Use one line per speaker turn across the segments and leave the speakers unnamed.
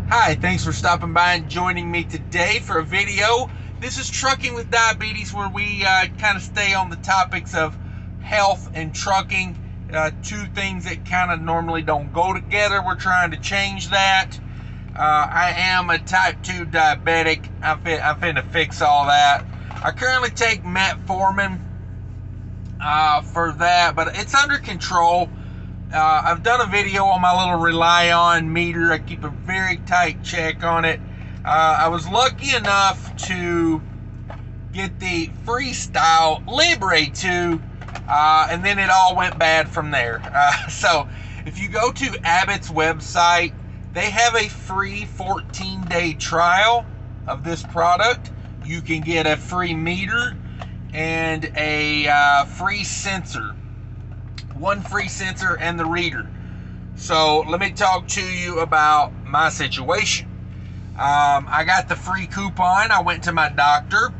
Hi, thanks for stopping by and joining me today for a video. This is Trucking with Diabetes, where we kind of stay on the topics of health and trucking, two things that kind of normally don't go together. We're trying to change that. I am a type 2 diabetic. I'm finna fix all that. I currently take metformin for that, but it's under control. I've done a video on my little Rely On meter. I keep a very tight check on it. I was lucky enough to get the Freestyle Libre 2, and then it all went bad from there. So if you go to Abbott's website, they have a free 14-day trial of this product. You can get a free meter and a free sensor. One free sensor and the reader. So let me talk to you about my situation. I got the free coupon. I went to my doctor.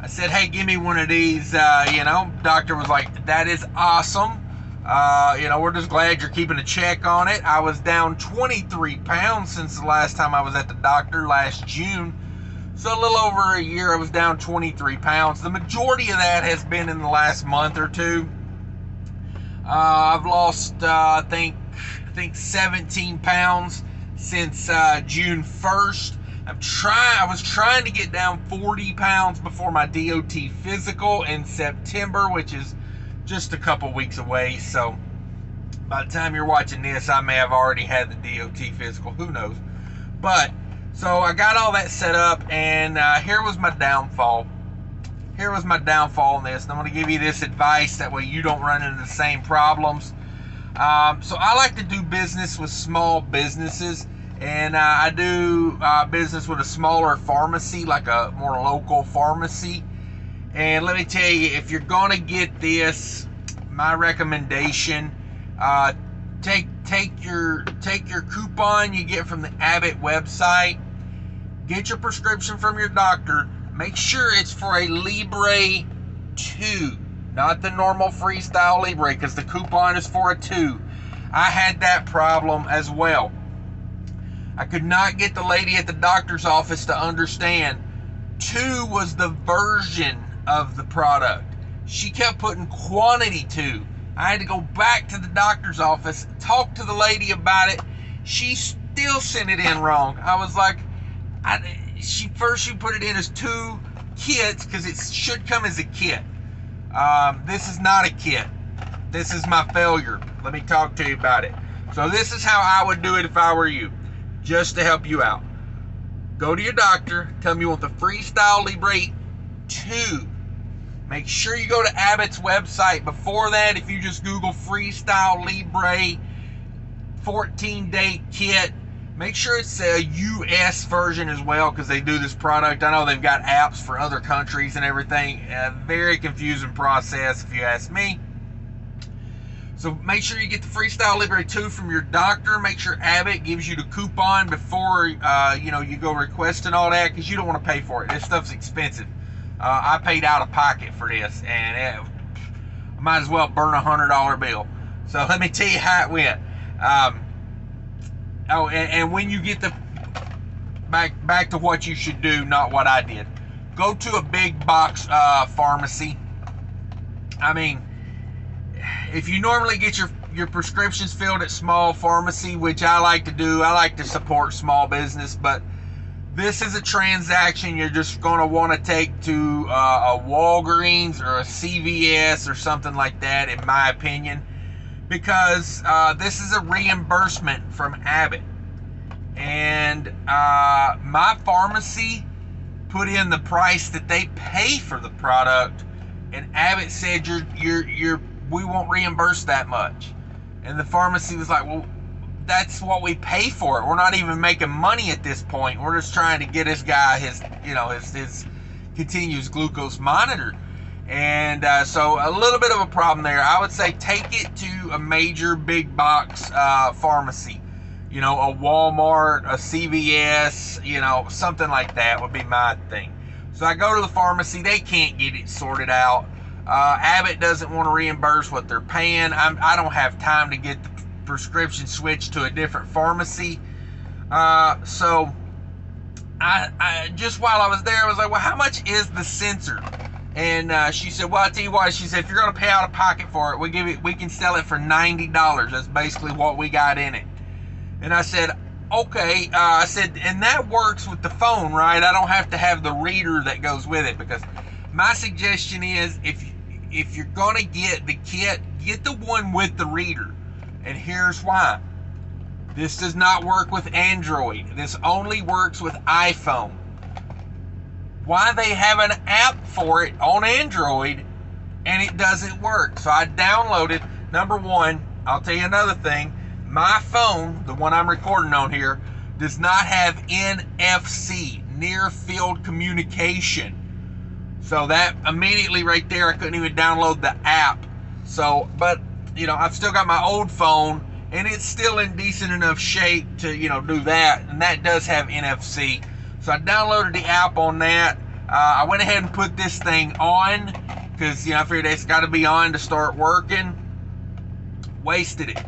I said, hey, give me one of these. Doctor was like, that is awesome. We're just glad you're keeping a check on it. I was down 23 pounds since the last time I was at the doctor last June. So a little over a year, I was down 23 pounds. The majority of that has been in the last month or two. I've lost, I think 17 pounds since June 1st. I was trying to get down 40 pounds before my DOT physical in September, which is just a couple weeks away. So by the time you're watching this, I may have already had the DOT physical. Who knows? But so I got all that set up, and here was my downfall. Here was my downfall in this, and I'm going to give you this advice, that way you don't run into the same problems. So I like to do business with small businesses, and I do business with a smaller pharmacy, like a more local pharmacy. And let me tell you, if you're going to get this, my recommendation, take your coupon you get from the Abbott website, get your prescription from your doctor. Make sure it's for a Libre 2, not the normal Freestyle Libre, because the coupon is for a 2. I had that problem as well. I could not get the lady at the doctor's office to understand 2 was the version of the product. She kept putting quantity 2. I had to go back to the doctor's office, talk to the lady about it. She still sent it in wrong. I was like, she put it in as 2 kits, because it should come as a kit. This is not a kit. This is my failure. Let me talk to you about it. So this is how I would do it if I were you, just to help you out. Go to your doctor, tell them you want the Freestyle Libre 2. Make sure you go to Abbott's website. Before that, if you just Google Freestyle Libre 14-day kit, make sure it's a US version as well, because they do this product. I know they've got apps for other countries and everything. A very confusing process, if you ask me. So make sure you get the Freestyle Libre 2 from your doctor. Make sure Abbott gives you the coupon before you go requesting all that, because you don't want to pay for it. This stuff's expensive. I paid out of pocket for this, and I might as well burn $100 bill. So let me tell you how it went. And when you get the back to what you should do, not what I did. Go to a big box pharmacy. I mean, if you normally get your prescriptions filled at small pharmacy, which I like to do, I like to support small business, but this is a transaction you're just going to want to take to a Walgreens or a CVS or something like that, in my opinion, because this is a reimbursement from Abbott. And my pharmacy put in the price that they pay for the product, and Abbott said we won't reimburse that much. And the pharmacy was like, well, that's what we pay for it. We're not even making money at this point. We're just trying to get this guy his continuous glucose monitor. And so a little bit of a problem there. I would say take it to a major big box pharmacy. A Walmart, a CVS, something like that would be my thing. So I go to the pharmacy. They can't get it sorted out. Abbott doesn't want to reimburse what they're paying. I don't have time to get the prescription switched to a different pharmacy. So I just while I was there, I was like, well, how much is the sensor? And she said, well, I'll tell you what. She said, if you're going to pay out of pocket for it, we can sell it for $90. That's basically what we got in it. And I said, okay. I said, and that works with the phone, right? I don't have to have the reader that goes with it, because my suggestion is, if you're going to get the kit, get the one with the reader. And here's why. This does not work with Android. This only works with iPhone. Why they have an app for it on Android and it doesn't work? So I downloaded, number one, I'll tell you another thing. My phone, the one I'm recording on here, does not have NFC, near field communication. So that immediately right there, I couldn't even download the app. So, but, you know, I've still got my old phone, and it's still in decent enough shape to, you know, do that. And that does have NFC. So I downloaded the app on that. I went ahead and put this thing on, because, you know, I figured it's got to be on to start working. Wasted it.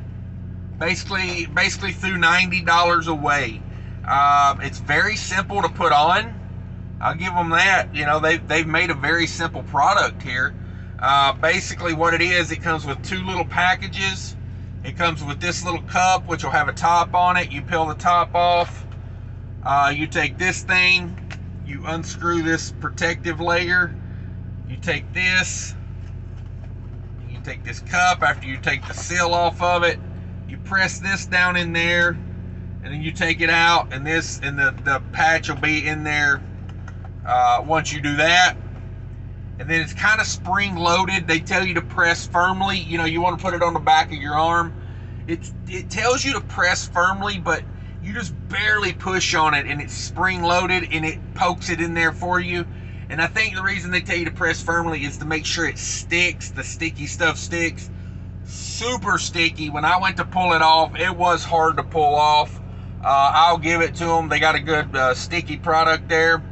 Basically threw $90 away. It's very simple to put on. I'll give them that. You know, they've made a very simple product here. Basically what it is, it comes with two little packages. It comes with this little cup, which will have a top on it. You peel the top off. You take this thing, you unscrew this protective layer. You take this. You take this cup after you take the seal off of it. You press this down in there, and then you take it out, and the patch will be in there once you do that. And then it's kind of spring loaded. They tell you to press firmly. You know, you want to put it on the back of your arm. It tells you to press firmly, but you just barely push on it, and it's spring loaded, and it pokes it in there for you. And I think the reason they tell you to press firmly is to make sure it sticks. The sticky stuff sticks. Super sticky. When I went to pull it off, it was hard to pull off. I'll give it to them. They got a good sticky product there.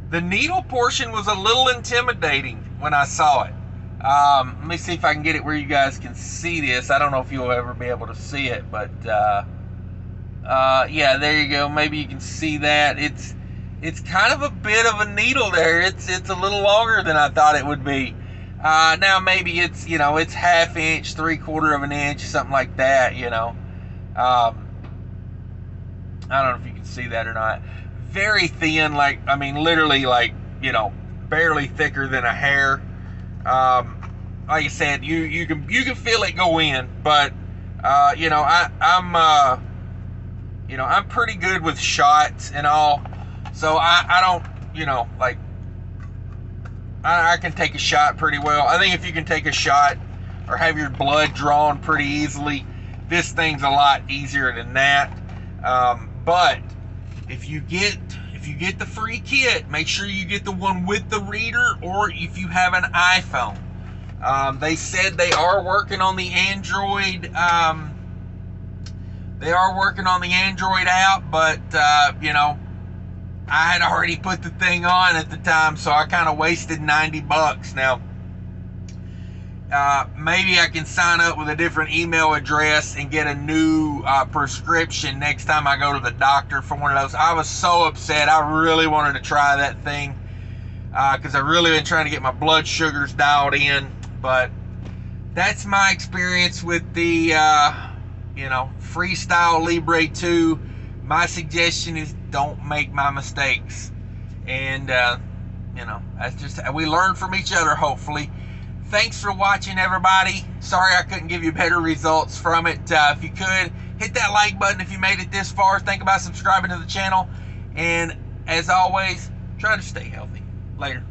The needle portion was a little intimidating when I saw it. Let me see if I can get it where you guys can see this. I don't know if you'll ever be able to see it, but yeah, there you go. Maybe you can see that. It's kind of a bit of a needle there. It's a little longer than I thought it would be. Now maybe it's, you know, it's 1/2 inch, 3/4 of an inch, something like that, you know. I don't know if you can see that or not. Very thin, like, I mean, literally, like, you know, barely thicker than a hair. Like I said, you can feel it go in, but you know, I'm you know, I'm pretty good with shots and all, so I don't, you know, like, I can take a shot pretty well. I think if you can take a shot or have your blood drawn pretty easily, this thing's a lot easier than that. But if you get the free kit, make sure you get the one with the reader, or if you have an iPhone. They said they are working on the Android. They are working on the Android app, but you know, I had already put the thing on at the time, so I kind of wasted $90. Now, maybe I can sign up with a different email address and get a new prescription next time I go to the doctor for one of those. I was so upset. I really wanted to try that thing because I've really been trying to get my blood sugars dialed in. But that's my experience with the you know, Freestyle Libre 2. My suggestion is don't make my mistakes. And you know, that's just, we learn from each other, hopefully. Thanks for watching, everybody. Sorry I couldn't give you better results from it. If you could, hit that like button if you made it this far. Think about subscribing to the channel. And as always, try to stay healthy. Later.